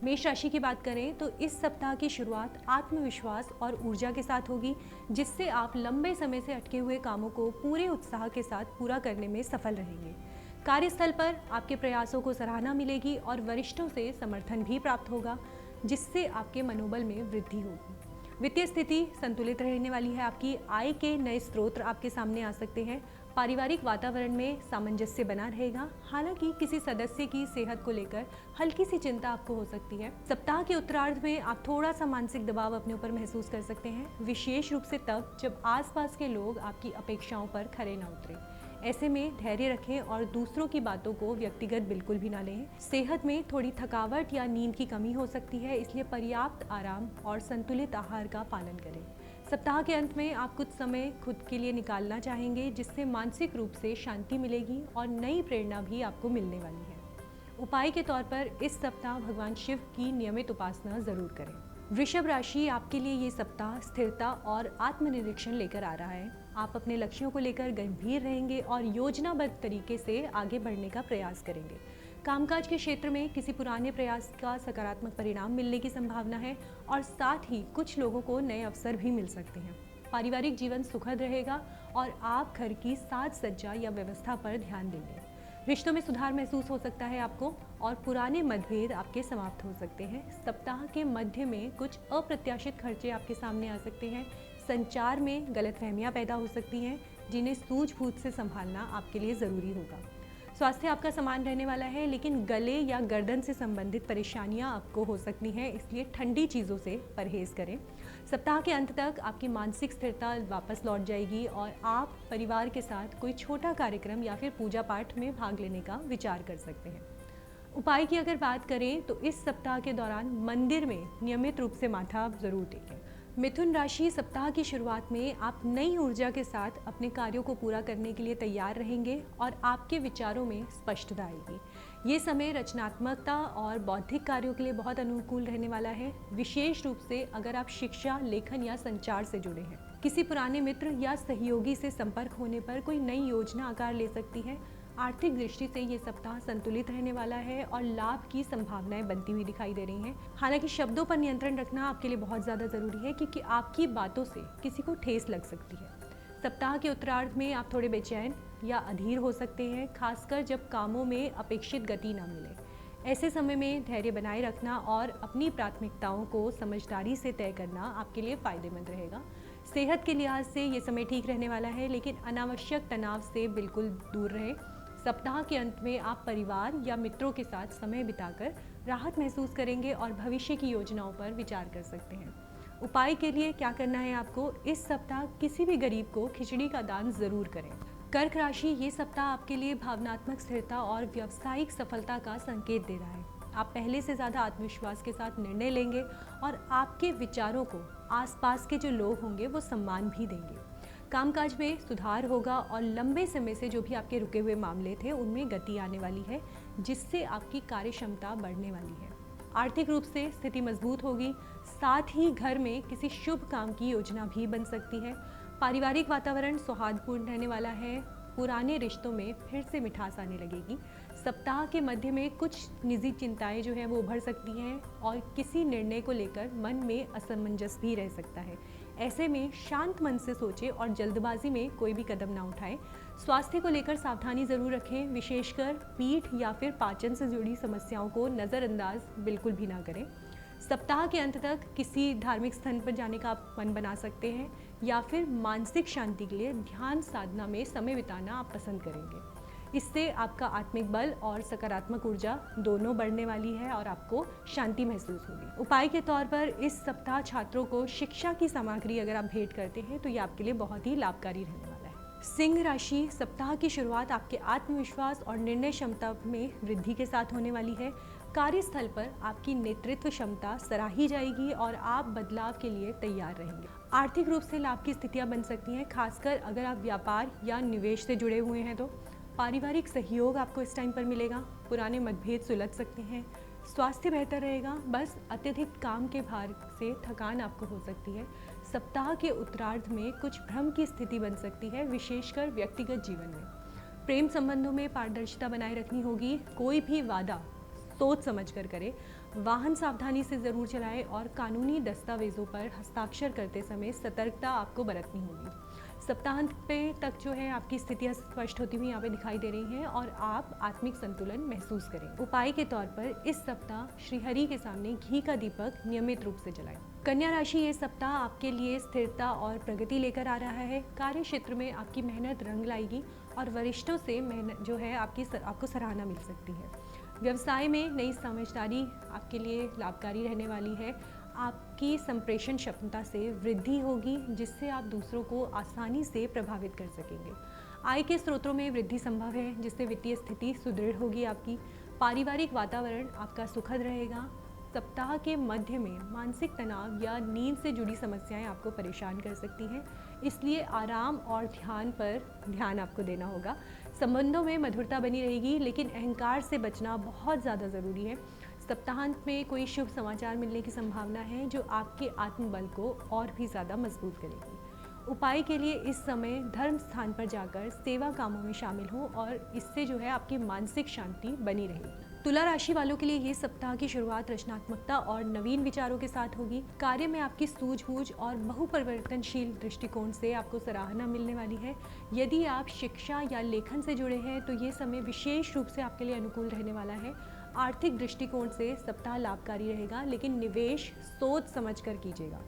मेष राशि की बात करें तो इस सप्ताह की शुरुआत आत्मविश्वास और ऊर्जा के साथ होगी, जिससे आप लंबे समय से अटके हुए कामों को पूरे उत्साह के साथ पूरा करने में सफल रहेंगे। कार्यस्थल पर आपके प्रयासों को सराहना मिलेगी और वरिष्ठों से समर्थन भी प्राप्त होगा, जिससे आपके मनोबल में वृद्धि होगी। वित्तीय स्थिति संतुलित रहने वाली है। आपकी आय के नए स्रोत आपके सामने आ सकते हैं। पारिवारिक वातावरण में सामंजस्य बना रहेगा। हालांकि किसी सदस्य की सेहत को लेकर हल्की सी चिंता आपको हो सकती है। सप्ताह के उत्तरार्ध में आप थोड़ा सा मानसिक दबाव अपने ऊपर महसूस कर सकते हैं, विशेष रूप से तब जब आसपास के लोग आपकी अपेक्षाओं पर खरे न उतरे। ऐसे में धैर्य रखें और दूसरों की बातों को व्यक्तिगत बिल्कुल भी ना लें। सेहत में थोड़ी थकावट या नींद की कमी हो सकती है, इसलिए पर्याप्त आराम और संतुलित आहार का पालन करें। सप्ताह के अंत में आप कुछ समय खुद के लिए निकालना चाहेंगे, जिससे मानसिक रूप से शांति मिलेगी और नई प्रेरणा भी आपको मिलने वाली है। उपाय के तौर पर इस सप्ताह भगवान शिव की नियमित उपासना जरूर करें। वृषभ राशि आपके लिए ये सप्ताह स्थिरता और आत्मनिरीक्षण लेकर आ रहा है। आप अपने लक्ष्यों को लेकर गंभीर रहेंगे और योजनाबद्ध तरीके से आगे बढ़ने का प्रयास करेंगे। कामकाज के क्षेत्र में किसी पुराने प्रयास का सकारात्मक परिणाम मिलने की संभावना है और साथ ही कुछ लोगों को नए अवसर भी मिल सकते हैं। पारिवारिक जीवन सुखद रहेगा और आप घर की साज सज्जा या व्यवस्था पर ध्यान देंगे। रिश्तों में सुधार महसूस हो सकता है आपको और पुराने मतभेद आपके समाप्त हो सकते हैं। सप्ताह के मध्य में कुछ अप्रत्याशित खर्चे आपके सामने आ सकते हैं। संचार में गलतफहमियां पैदा हो सकती हैं, जिन्हें सूझबूझ से संभालना आपके लिए ज़रूरी होगा। स्वास्थ्य आपका समान रहने वाला है, लेकिन गले या गर्दन से संबंधित परेशानियां आपको हो सकती हैं, इसलिए ठंडी चीज़ों से परहेज करें। सप्ताह के अंत तक आपकी मानसिक स्थिरता वापस लौट जाएगी और आप परिवार के साथ कोई छोटा कार्यक्रम या फिर पूजा पाठ में भाग लेने का विचार कर सकते हैं। उपाय की अगर बात करें तो इस सप्ताह के दौरान मंदिर में नियमित रूप से माथा आप जरूर टेकें। मिथुन राशि सप्ताह की शुरुआत में आप नई ऊर्जा के साथ अपने कार्यों को पूरा करने के लिए तैयार रहेंगे और आपके विचारों में स्पष्टता आएगी। ये समय रचनात्मकता और बौद्धिक कार्यों के लिए बहुत अनुकूल रहने वाला है, विशेष रूप से अगर आप शिक्षा, लेखन या संचार से जुड़े हैं। किसी पुराने मित्र या सहयोगी से संपर्क होने पर कोई नई योजना आकार ले सकती है। आर्थिक दृष्टि से ये सप्ताह संतुलित रहने वाला है और लाभ की संभावनाएं बनती हुई दिखाई दे रही हैं। हालांकि शब्दों पर नियंत्रण रखना आपके लिए बहुत ज़्यादा ज़रूरी है, क्योंकि आपकी बातों से किसी को ठेस लग सकती है। सप्ताह के उत्तरार्ध में आप थोड़े बेचैन या अधीर हो सकते हैं, खासकर जब कामों में अपेक्षित गति ना मिले। ऐसे समय में धैर्य बनाए रखना और अपनी प्राथमिकताओं को समझदारी से तय करना आपके लिए फ़ायदेमंद रहेगा। सेहत के लिहाज से ये समय ठीक रहने वाला है, लेकिन अनावश्यक तनाव से बिल्कुल दूर रहें। सप्ताह के अंत में आप परिवार या मित्रों के साथ समय बिताकर राहत महसूस करेंगे और भविष्य की योजनाओं पर विचार कर सकते हैं। उपाय के लिए क्या करना है आपको, इस सप्ताह किसी भी गरीब को खिचड़ी का दान जरूर करें। कर्क राशि ये सप्ताह आपके लिए भावनात्मक स्थिरता और व्यावसायिक सफलता का संकेत दे रहा है। आप पहले से ज़्यादा आत्मविश्वास के साथ निर्णय लेंगे और आपके विचारों को आसपास के जो लोग होंगे वो सम्मान भी देंगे। कामकाज में सुधार होगा और लंबे समय से जो भी आपके रुके हुए मामले थे उनमें गति आने वाली है, जिससे आपकी कार्य क्षमता बढ़ने वाली है। आर्थिक रूप से स्थिति मजबूत होगी, साथ ही घर में किसी शुभ काम की योजना भी बन सकती है। पारिवारिक वातावरण सौहार्दपूर्ण रहने वाला है। पुराने रिश्तों में फिर से मिठास आने लगेगी। सप्ताह के मध्य में कुछ निजी चिंताएं जो हैं वो उभर सकती हैं और किसी निर्णय को लेकर मन में असमंजस भी रह सकता है। ऐसे में शांत मन से सोचें और जल्दबाजी में कोई भी कदम ना उठाएं। स्वास्थ्य को लेकर सावधानी ज़रूर रखें, विशेषकर पीठ या फिर पाचन से जुड़ी समस्याओं को नज़रअंदाज बिल्कुल भी ना करें। सप्ताह के अंत तक किसी धार्मिक स्थान पर जाने का आप मन बना सकते हैं या फिर मानसिक शांति के लिए ध्यान साधना में समय बिताना आप पसंद करेंगे। इससे आपका आत्मिक बल और सकारात्मक ऊर्जा दोनों बढ़ने वाली है और आपको शांति महसूस होगी। उपाय के तौर पर इस सप्ताह छात्रों को शिक्षा की सामग्री अगर आप भेंट करते हैं तो ये आपके लिए बहुत ही लाभकारी रहने वाला है। सिंह राशि सप्ताह की शुरुआत आपके आत्मविश्वास और निर्णय क्षमता में वृद्धि के साथ होने वाली है। कार्यस्थल पर आपकी नेतृत्व क्षमता सराही जाएगी और आप बदलाव के लिए तैयार रहेंगे। आर्थिक रूप से लाभ की स्थितियां बन सकती हैं, खासकर अगर आप व्यापार या निवेश से जुड़े हुए हैं तो। पारिवारिक सहयोग आपको इस टाइम पर मिलेगा। पुराने मतभेद सुलझ सकते हैं। स्वास्थ्य बेहतर रहेगा, बस अत्यधिक काम के भार से थकान आपको हो सकती है। सप्ताह के उत्तरार्ध में कुछ भ्रम की स्थिति बन सकती है, विशेषकर व्यक्तिगत जीवन में। प्रेम संबंधों में पारदर्शिता बनाए रखनी होगी। कोई भी वादा सोच समझ कर करें। वाहन सावधानी से ज़रूर चलाएं और कानूनी दस्तावेज़ों पर हस्ताक्षर करते समय सतर्कता आपको बरतनी होगी। सप्ताहांत पे तक जो है आपकी स्थितियाँ स्पष्ट होती हुई यहाँ पे दिखाई दे रही हैं और आप आत्मिक संतुलन महसूस करें। उपाय के तौर पर इस सप्ताह श्रीहरि के सामने घी का दीपक नियमित रूप से जलाएं। कन्या राशि ये सप्ताह आपके लिए स्थिरता और प्रगति लेकर आ रहा है। कार्य क्षेत्र में आपकी मेहनत रंग लाएगी और वरिष्ठों से मेहनत जो है आपको सराहना मिल सकती है। व्यवसाय में नई समझदारी आपके लिए लाभकारी रहने वाली है। आपकी संप्रेषण क्षमता से वृद्धि होगी जिससे आप दूसरों को आसानी से प्रभावित कर सकेंगे। आय के स्रोतों में वृद्धि संभव है जिससे वित्तीय स्थिति सुदृढ़ होगी आपकी। पारिवारिक वातावरण आपका सुखद रहेगा। सप्ताह के मध्य में मानसिक तनाव या नींद से जुड़ी समस्याएं आपको परेशान कर सकती हैं, इसलिए आराम और ध्यान पर ध्यान आपको देना होगा। संबंधों में मधुरता बनी रहेगी लेकिन अहंकार से बचना बहुत ज़्यादा ज़रूरी है। सप्ताहांत में कोई शुभ समाचार मिलने की संभावना है जो आपके आत्मबल को और भी ज़्यादा मजबूत करेगी। उपाय के लिए इस समय धर्म स्थान पर जाकर सेवा कामों में शामिल हो और इससे जो है आपकी मानसिक शांति बनी रहेगी। तुला राशि वालों के लिए ये सप्ताह की शुरुआत रचनात्मकता और नवीन विचारों के साथ होगी। कार्य में आपकी सूझबूझ और बहुपरिवर्तनशील दृष्टिकोण से आपको सराहना मिलने वाली है। यदि आप शिक्षा या लेखन से जुड़े हैं तो ये समय विशेष रूप से आपके लिए अनुकूल रहने वाला है। आर्थिक दृष्टिकोण से सप्ताह लाभकारी रहेगा लेकिन निवेश सोच समझ कर कीजिएगा।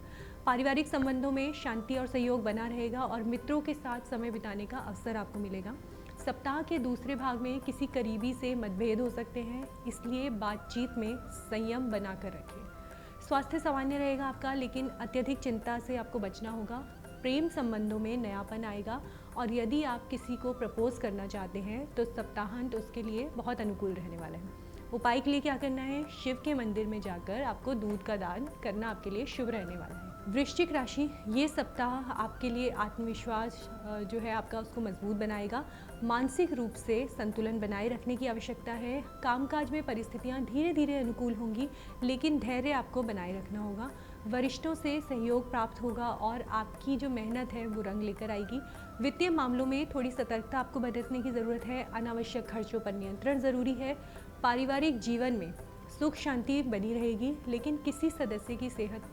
पारिवारिक संबंधों में शांति और सहयोग बना रहेगा और मित्रों के साथ समय बिताने का अवसर आपको मिलेगा। सप्ताह के दूसरे भाग में किसी करीबी से मतभेद हो सकते हैं, इसलिए बातचीत में संयम बनाकर रखें। स्वास्थ्य सामान्य रहेगा आपका लेकिन अत्यधिक चिंता से आपको बचना होगा। प्रेम संबंधों में नयापन आएगा और यदि आप किसी को प्रपोज करना चाहते हैं तो सप्ताहांत उसके लिए बहुत अनुकूल रहने वाला है। उपाय के लिए क्या करना है? शिव के मंदिर में जाकर आपको दूध का दान करना आपके लिए शुभ रहने वाला है। वृश्चिक राशि ये सप्ताह आपके लिए आत्मविश्वास जो है आपका उसको मजबूत बनाएगा। मानसिक रूप से संतुलन बनाए रखने की आवश्यकता है। कामकाज में परिस्थितियां धीरे धीरे अनुकूल होंगी लेकिन धैर्य आपको बनाए रखना होगा। वरिष्ठों से सहयोग प्राप्त होगा और आपकी जो मेहनत है वो रंग लेकर आएगी। वित्तीय मामलों में थोड़ी सतर्कता आपको बरतने की ज़रूरत है। अनावश्यक खर्चों पर नियंत्रण ज़रूरी है। पारिवारिक जीवन में सुख शांति बनी रहेगी लेकिन किसी सदस्य की सेहत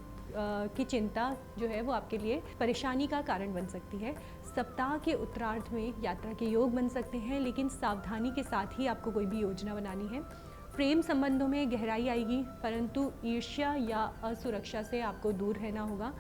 की चिंता जो है वो आपके लिए परेशानी का कारण बन सकती है। सप्ताह के उत्तरार्ध में यात्रा के योग बन सकते हैं लेकिन सावधानी के साथ ही आपको कोई भी योजना बनानी है। प्रेम संबंधों में गहराई आएगी परंतु ईर्ष्या या असुरक्षा से आपको दूर रहना होगा।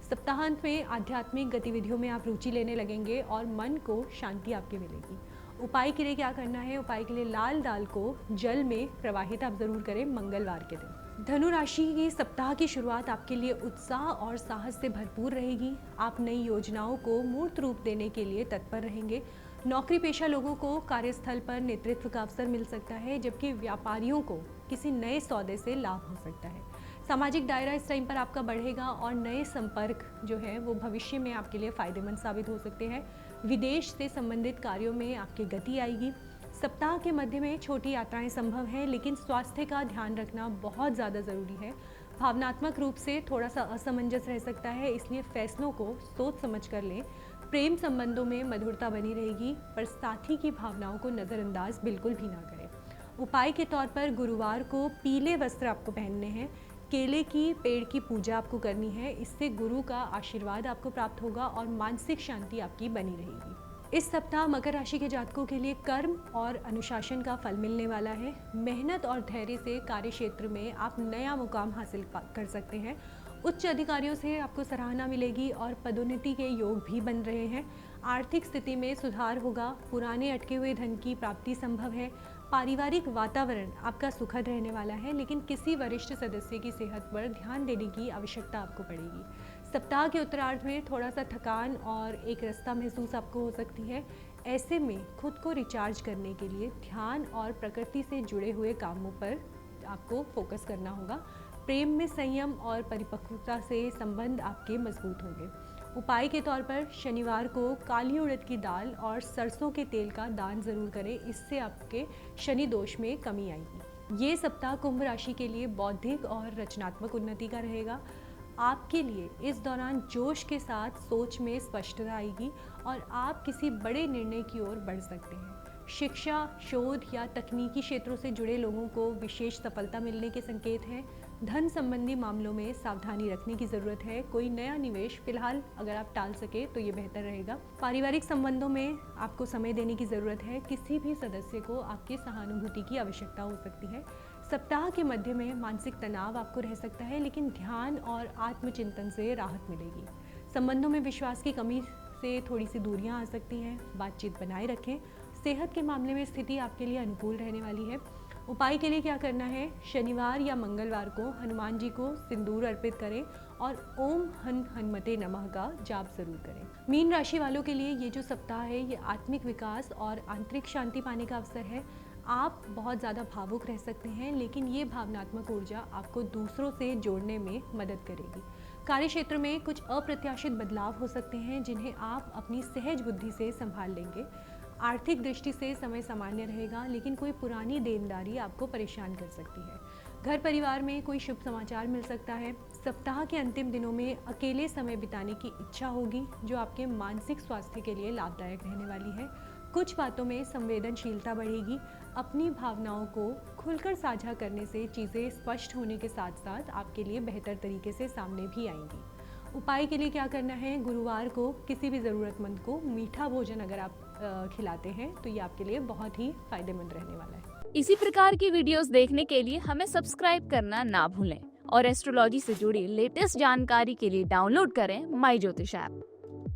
सप्ताहांत में आध्यात्मिक गतिविधियों में आप रुचि लेने लगेंगे और मन को शांति आपकी मिलेगी। उपाय के लिए क्या करना है? उपाय के लिए लाल दाल को जल में प्रवाहित आप ज़रूर करें मंगलवार के दिन। धनु राशि की सप्ताह की शुरुआत आपके लिए उत्साह और साहस से भरपूर रहेगी। आप नई योजनाओं को मूर्त रूप देने के लिए तत्पर रहेंगे। नौकरी पेशा लोगों को कार्यस्थल पर नेतृत्व का अवसर मिल सकता है जबकि व्यापारियों को किसी नए सौदे से लाभ हो सकता है। सामाजिक दायरा इस टाइम पर आपका बढ़ेगा और नए संपर्क जो है वो भविष्य में आपके लिए फ़ायदेमंद साबित हो सकते हैं। विदेश से संबंधित कार्यों में आपकी गति आएगी। सप्ताह के मध्य में छोटी यात्राएं संभव हैं लेकिन स्वास्थ्य का ध्यान रखना बहुत ज़्यादा ज़रूरी है। भावनात्मक रूप से थोड़ा सा असमंजस रह सकता है, इसलिए फैसलों को सोच समझ कर लें। प्रेम संबंधों में मधुरता बनी रहेगी पर साथी की भावनाओं को नज़रअंदाज बिल्कुल भी ना करें। उपाय के तौर पर गुरुवार को पीले वस्त्र आपको पहनने हैं। केले की पेड़ की पूजा आपको करनी है, इससे गुरु का आशीर्वाद आपको प्राप्त होगा और मानसिक शांति आपकी बनी रहेगी। इस सप्ताह मकर राशि के जातकों के लिए कर्म और अनुशासन का फल मिलने वाला है। मेहनत और धैर्य से कार्य क्षेत्र में आप नया मुकाम हासिल कर सकते हैं। उच्च अधिकारियों से आपको सराहना मिलेगी और पदोन्नति के योग भी बन रहे हैं। आर्थिक स्थिति में सुधार होगा। पुराने अटके हुए धन की प्राप्ति संभव है। पारिवारिक वातावरण आपका सुखद रहने वाला है लेकिन किसी वरिष्ठ सदस्य की सेहत पर ध्यान देने की आवश्यकता आपको पड़ेगी। सप्ताह के उत्तरार्ध में थोड़ा सा थकान और एक रास्ता महसूस आपको हो सकती है। ऐसे में खुद को रिचार्ज करने के लिए ध्यान और प्रकृति से जुड़े हुए कामों पर आपको फोकस करना होगा। प्रेम में संयम और परिपक्वता से संबंध आपके मजबूत होंगे। उपाय के तौर पर शनिवार को काली उड़द की दाल और सरसों के तेल का दान जरूर करें, इससे आपके शनि दोष में कमी आएगी। ये सप्ताह कुंभ राशि के लिए बौद्धिक और रचनात्मक उन्नति का रहेगा। आपके लिए इस दौरान जोश के साथ सोच में स्पष्टता आएगी और आप किसी बड़े निर्णय की ओर बढ़ सकते हैं। शिक्षा, शोध या तकनीकी क्षेत्रों से जुड़े लोगों को विशेष सफलता मिलने के संकेत हैं। धन संबंधी मामलों में सावधानी रखने की ज़रूरत है। कोई नया निवेश फिलहाल अगर आप टाल सके तो ये बेहतर रहेगा। पारिवारिक संबंधों में आपको समय देने की ज़रूरत है। किसी भी सदस्य को आपकी सहानुभूति की आवश्यकता हो सकती है। सप्ताह के मध्य में मानसिक तनाव आपको रह सकता है, लेकिन ध्यान और आत्मचिंतन से राहत मिलेगी। संबंधों में विश्वास की कमी से थोड़ी सी दूरियां आ सकती हैं। बातचीत बनाए रखें। सेहत के मामले में स्थिति आपके लिए अनुकूल रहने वाली है। उपाय के लिए क्या करना है? शनिवार या मंगलवार को हनुमान जी को सिंदूर अर्पित करें और ओम हनुमते नमः का जाप जरूर करें। मीन राशि वालों के लिए ये जो सप्ताह है ये आत्मिक विकास और आंतरिक शांति पाने का अवसर है। आप बहुत ज़्यादा भावुक रह सकते हैं, लेकिन ये भावनात्मक ऊर्जा आपको दूसरों से जोड़ने में मदद करेगी। कार्य क्षेत्र में कुछ अप्रत्याशित बदलाव हो सकते हैं, जिन्हें आप अपनी सहज बुद्धि से संभाल लेंगे। आर्थिक दृष्टि से समय सामान्य रहेगा, लेकिन कोई पुरानी देनदारी आपको परेशान कर सकती है। घर परिवार में कोई शुभ समाचार मिल सकता है। सप्ताह के अंतिम दिनों में अकेले समय बिताने की इच्छा होगी, जो आपके मानसिक स्वास्थ्य के लिए लाभदायक रहने वाली है। कुछ बातों में संवेदनशीलता बढ़ेगी। अपनी भावनाओं को खुलकर साझा करने से चीज़ें स्पष्ट होने के साथ साथ आपके लिए बेहतर तरीके से सामने भी आएंगी। उपाय के लिए क्या करना है? गुरुवार को किसी भी ज़रूरतमंद को मीठा भोजन अगर आप खिलाते हैं तो ये आपके लिए बहुत ही फायदेमंद रहने वाला है। इसी प्रकार की वीडियोस देखने के लिए हमें सब्सक्राइब करना ना भूलें और एस्ट्रोलॉजी से जुड़ी लेटेस्ट जानकारी के लिए डाउनलोड करें माई ज्योतिष ऐप।